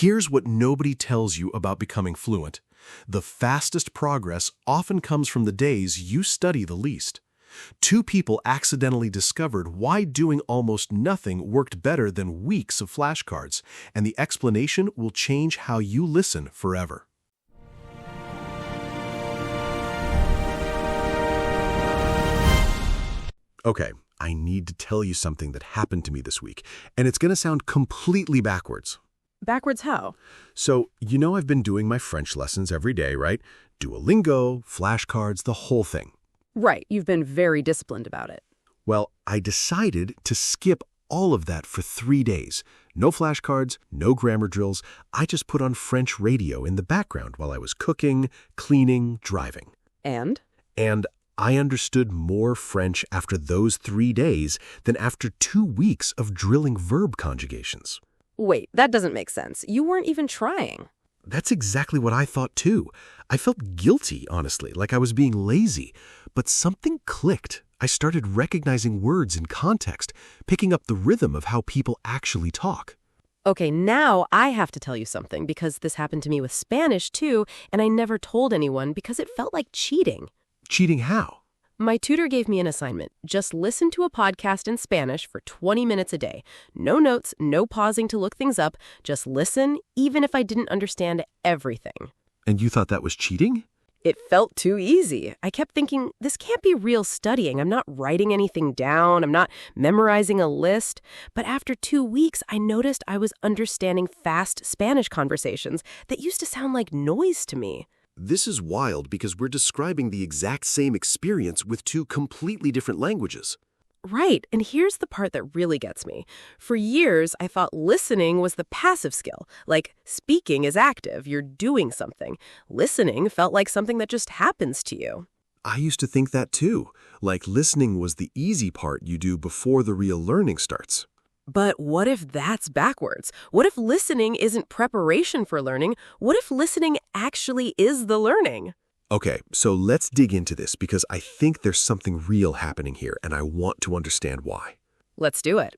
Here's what nobody tells you about becoming fluent. The fastest progress often comes from the days you study the least. Two people accidentally discovered why doing almost nothing worked better than weeks of flashcards, and the explanation will change how you listen forever. Okay, I need to tell you something that happened to me this week, and it's going to sound completely backwards. Backwards how? So, I've been doing my French lessons every day, right? Duolingo, flashcards, the whole thing. Right, you've been very disciplined about it. Well, I decided to skip all of that for 3 days. No flashcards, no grammar drills. I just put on French radio in the background while I was cooking, cleaning, driving. And I understood more French after those 3 days than after 2 weeks of drilling verb conjugations. Wait, that doesn't make sense. You weren't even trying. That's exactly what I thought too. I felt guilty, honestly, like I was being lazy. But something clicked. I started recognizing words in context, picking up the rhythm of how people actually talk. Okay, now I have to tell you something because this happened to me with Spanish too, and I never told anyone because it felt like cheating. Cheating how? My tutor gave me an assignment. Just listen to a podcast in Spanish for 20 minutes a day. No notes, no pausing to look things up. Just listen, even if I didn't understand everything. And you thought that was cheating? It felt too easy. I kept thinking, this can't be real studying. I'm not writing anything down. I'm not memorizing a list. But after 2 weeks, I noticed I was understanding fast Spanish conversations that used to sound like noise to me. This is wild because we're describing the exact same experience with 2 completely different languages. Right, and here's the part that really gets me. For years, I thought listening was the passive skill. Like, speaking is active, you're doing something. Listening felt like something that just happens to you. I used to think that too. Like listening was the easy part you do before the real learning starts. But what if that's backwards? What if listening isn't preparation for learning? What if listening actually is the learning? Okay, so let's dig into this because I think there's something real happening here and I want to understand why. Let's do it.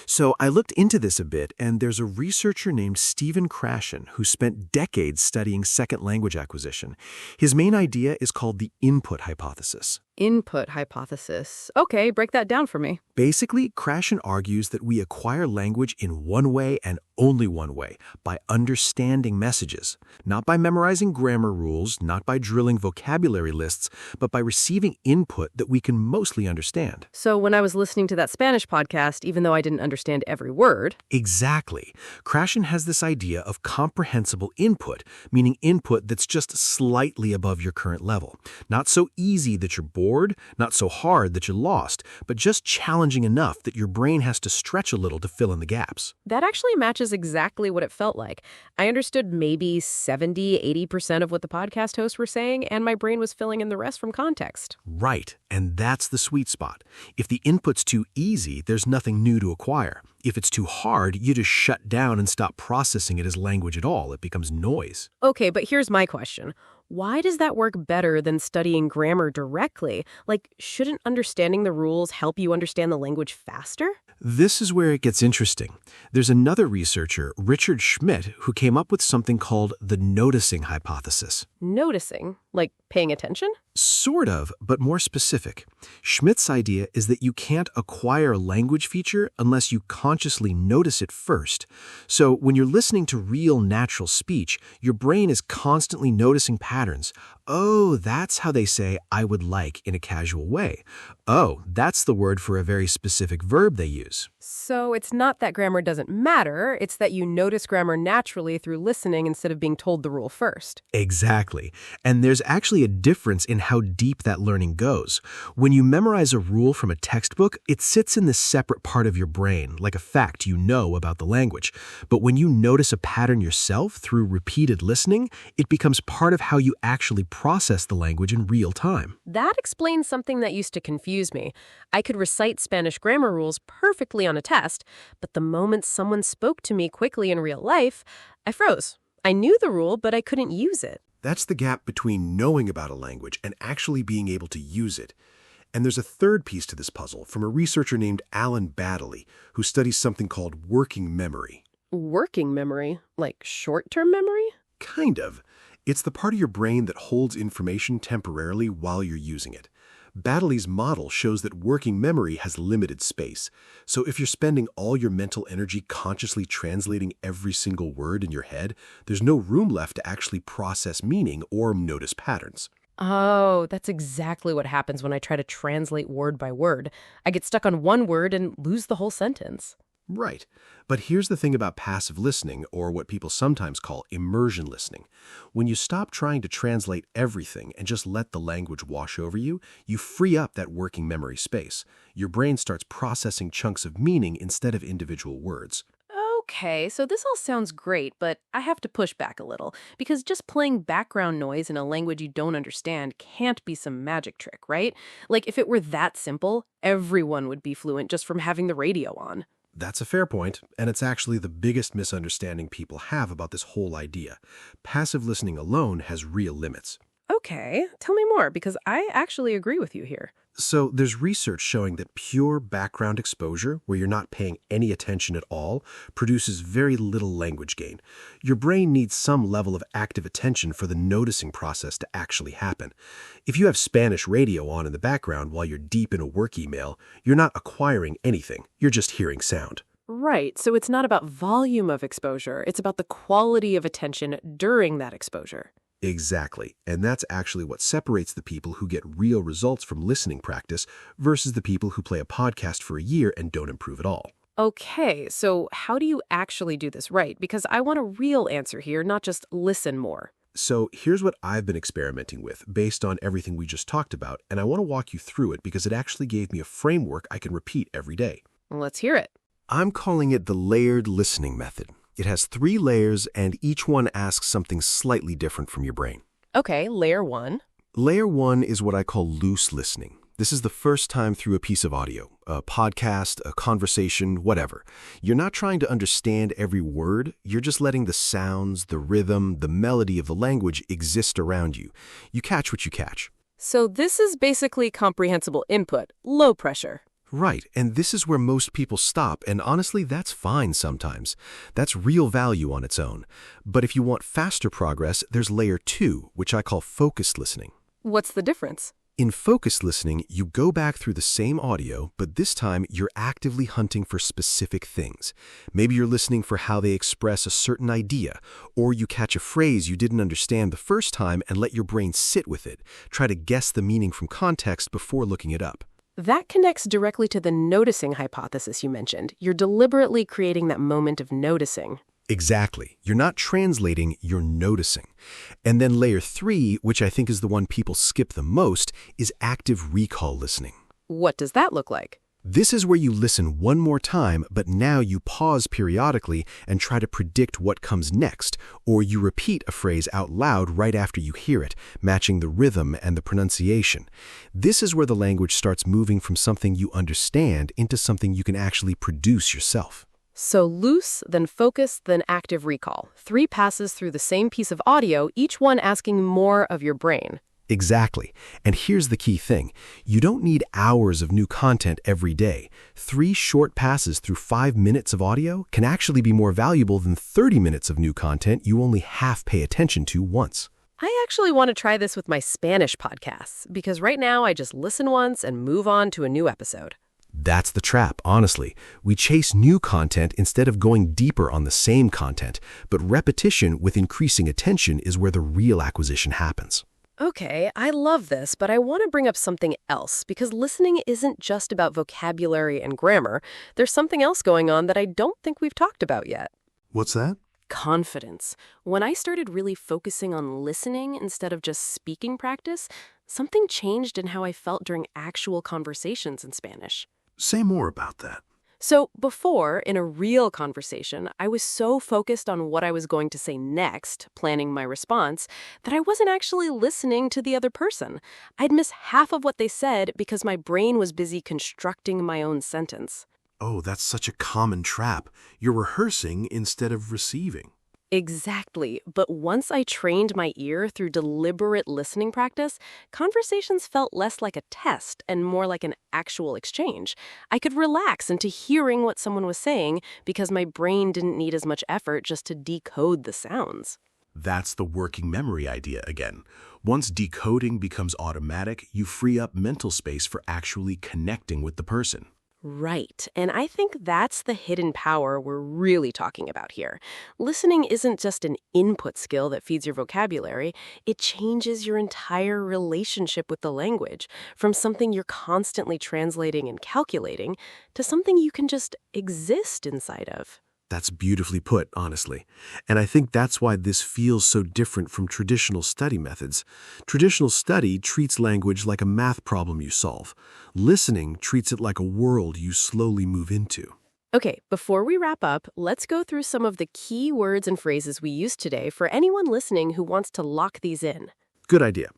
So I looked into this a bit, and there's a researcher named Krashen who spent decades studying second language acquisition. His main idea is called the input hypothesis. Input hypothesis. Okay, break that down for me. Basically, Krashen argues that we acquire language in one way and only one way, by understanding messages. Not by memorizing grammar rules, not by drilling vocabulary lists, but by receiving input that we can mostly understand. So when I was listening to that Spanish podcast, even though I didn't understand every word... Exactly. Krashen has this idea of comprehensible input, meaning input that's just slightly above your current level. Not so easy that you're bored, not so hard that you're lost, but just challenging enough that your brain has to stretch a little to fill in the gaps. That actually matches exactly what it felt like. I understood maybe 70-80% of what the podcast hosts were saying, and my brain was filling in the rest from context. Right, and that's the sweet spot. If the input's too easy, there's nothing new to acquire. If it's too hard, you just shut down and stop processing it as language at all. It becomes noise. Okay, but here's my question. Why does that work better than studying grammar directly? Like, shouldn't understanding the rules help you understand the language faster? This is where it gets interesting. There's another researcher, Richard Schmidt, who came up with something called the noticing hypothesis. Noticing? Like paying attention? Sort of, but more specific. Schmidt's idea is that you can't acquire a language feature unless you consciously notice it first. So when you're listening to real natural speech, your brain is constantly noticing patterns. Oh, that's how they say "I would like" in a casual way. Oh, that's the word for a very specific verb they use. So it's not that grammar doesn't matter, it's that you notice grammar naturally through listening instead of being told the rule first. Exactly. And there's actually a difference in how deep that learning goes. When you memorize a rule from a textbook, it sits in this separate part of your brain, like a fact you know about the language. But when you notice a pattern yourself through repeated listening, it becomes part of how you actually process the language in real time. That explains something that used to confuse me. I could recite Spanish grammar rules perfectly on a test, but the moment someone spoke to me quickly in real life, I froze. I knew the rule, but I couldn't use it. That's the gap between knowing about a language and actually being able to use it. And there's a third piece to this puzzle from a researcher named Baddeley, who studies something called working memory. Working memory? Like short-term memory? Kind of. It's the part of your brain that holds information temporarily while you're using it. Baddeley's model shows that working memory has limited space. So if you're spending all your mental energy consciously translating every single word in your head, there's no room left to actually process meaning or notice patterns. Oh, that's exactly what happens when I try to translate word by word. I get stuck on one word and lose the whole sentence. Right. But here's the thing about passive listening, or what people sometimes call immersion listening. When you stop trying to translate everything and just let the language wash over you, you free up that working memory space. Your brain starts processing chunks of meaning instead of individual words. Okay, so this all sounds great, but I have to push back a little, because just playing background noise in a language you don't understand can't be some magic trick, right? Like, if it were that simple, everyone would be fluent just from having the radio on. That's a fair point, and it's actually the biggest misunderstanding people have about this whole idea. Passive listening alone has real limits. Okay, tell me more, because I actually agree with you here. So there's research showing that pure background exposure, where you're not paying any attention at all, produces very little language gain. Your brain needs some level of active attention for the noticing process to actually happen. If you have Spanish radio on in the background while you're deep in a work email, you're not acquiring anything. You're just hearing sound. Right, so it's not about volume of exposure, it's about the quality of attention during that exposure. Exactly. And that's actually what separates the people who get real results from listening practice versus the people who play a podcast for a year and don't improve at all. Okay, so how do you actually do this right? Because I want a real answer here, not just listen more. So here's what I've been experimenting with based on everything we just talked about, and I want to walk you through it because it actually gave me a framework I can repeat every day. Let's hear it. I'm calling it the layered listening method. It has 3 layers, and each one asks something slightly different from your brain. Okay, layer 1. Layer 1 is what I call loose listening. This is the first time through a piece of audio, a podcast, a conversation, whatever. You're not trying to understand every word. You're just letting the sounds, the rhythm, the melody of the language exist around you. You catch what you catch. So this is basically comprehensible input, low pressure. Right, and this is where most people stop, and honestly, that's fine sometimes. That's real value on its own. But if you want faster progress, there's layer 2, which I call focused listening. What's the difference? In focused listening, you go back through the same audio, but this time you're actively hunting for specific things. Maybe you're listening for how they express a certain idea, or you catch a phrase you didn't understand the first time and let your brain sit with it. Try to guess the meaning from context before looking it up. That connects directly to the noticing hypothesis you mentioned. You're deliberately creating that moment of noticing. Exactly. You're not translating, you're noticing. And then layer 3, which I think is the one people skip the most, is active recall listening. What does that look like? This is where you listen one more time, but now you pause periodically and try to predict what comes next, or you repeat a phrase out loud right after you hear it, matching the rhythm and the pronunciation. This is where the language starts moving from something you understand into something you can actually produce yourself. So loose, then focus, then active recall. 3 passes through the same piece of audio, each one asking more of your brain. Exactly. And here's the key thing. You don't need hours of new content every day. 3 short passes through 5 minutes of audio can actually be more valuable than 30 minutes of new content you only half pay attention to once. I actually want to try this with my Spanish podcasts, because right now I just listen once and move on to a new episode. That's the trap, honestly. We chase new content instead of going deeper on the same content, but repetition with increasing attention is where the real acquisition happens. Okay, I love this, but I want to bring up something else, because listening isn't just about vocabulary and grammar. There's something else going on that I don't think we've talked about yet. What's that? Confidence. When I started really focusing on listening instead of just speaking practice, something changed in how I felt during actual conversations in Spanish. Say more about that. So before, in a real conversation, I was so focused on what I was going to say next, planning my response, that I wasn't actually listening to the other person. I'd miss half of what they said because my brain was busy constructing my own sentence. Oh, that's such a common trap. You're rehearsing instead of receiving. Exactly. But once I trained my ear through deliberate listening practice, conversations felt less like a test and more like an actual exchange. I could relax into hearing what someone was saying because my brain didn't need as much effort just to decode the sounds. That's the working memory idea again. Once decoding becomes automatic, you free up mental space for actually connecting with the person. Right. And I think that's the hidden power we're really talking about here. Listening isn't just an input skill that feeds your vocabulary. It changes your entire relationship with the language, from something you're constantly translating and calculating to something you can just exist inside of. That's beautifully put, honestly. And I think that's why this feels so different from traditional study methods. Traditional study treats language like a math problem you solve. Listening treats it like a world you slowly move into. Okay, before we wrap up, let's go through some of the key words and phrases we used today for anyone listening who wants to lock these in. Good idea.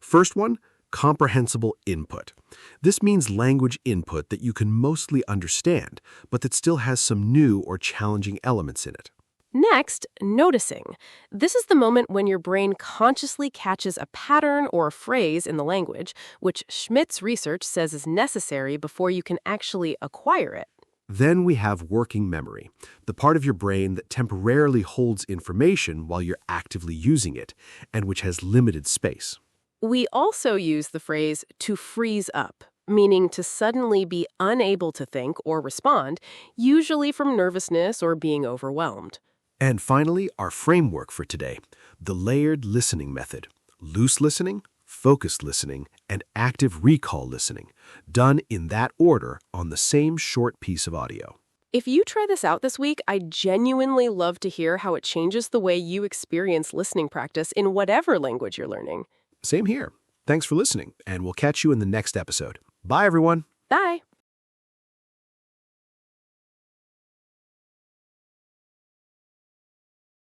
First one, comprehensible input. This means language input that you can mostly understand, but that still has some new or challenging elements in it. Next, noticing. This is the moment when your brain consciously catches a pattern or a phrase in the language, which Schmidt's research says is necessary before you can actually acquire it. Then we have working memory, the part of your brain that temporarily holds information while you're actively using it, and which has limited space. We also use the phrase to freeze up, meaning to suddenly be unable to think or respond, usually from nervousness or being overwhelmed. And finally, our framework for today, the layered listening method. Loose listening, focused listening, and active recall listening, done in that order on the same short piece of audio. If you try this out this week, I'd genuinely love to hear how it changes the way you experience listening practice in whatever language you're learning. Same here. Thanks for listening, and we'll catch you in the next episode. Bye, everyone. Bye.